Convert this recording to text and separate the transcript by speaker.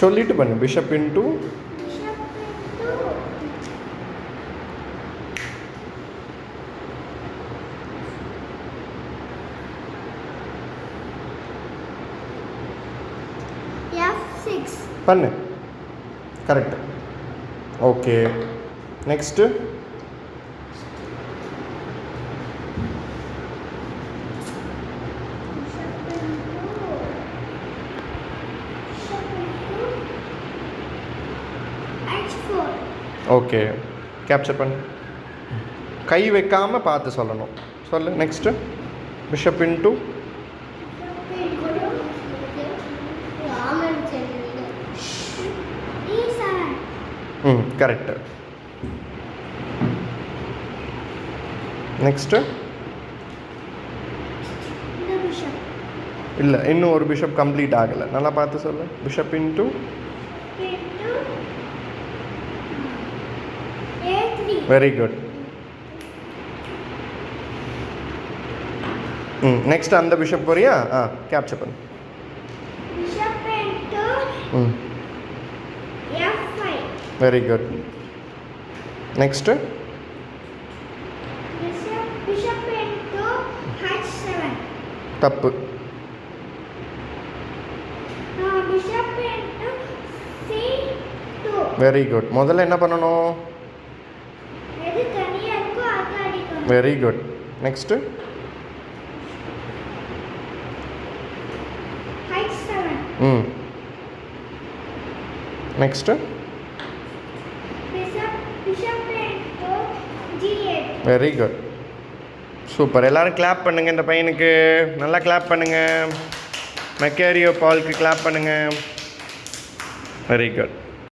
Speaker 1: சொல்லிட்டு பண்ணு. Bishop into
Speaker 2: F6
Speaker 1: பண்ணு. Correct. Okay, next
Speaker 2: H4
Speaker 1: okay, capture பண்ணு. கை வைக்காமல் பார்த்து சொல்லணும். சொல்லு. Next bishop into correct. Next இல்லை, இன்னும் ஒரு பிஷப் கம்ப்ளீட் ஆகலை. நல்லா பார்த்து சொல்லு. Bishop into very good. Next அந்த பிஷப் போறியா? கேப்சர் பண்ணு. Very good. நெக்ஸ்ட்டு தப்பு. Very good. முதல்ல என்ன பண்ணணும்? Very good. Next next very good. Super. எல்லோரும் கிளாப் பண்ணுங்கள். இந்த பையனுக்கு நல்லா கிளாப் பண்ணுங்கள். மெக்காரியோ பாலுக்கு கிளாப் பண்ணுங்கள். Very good.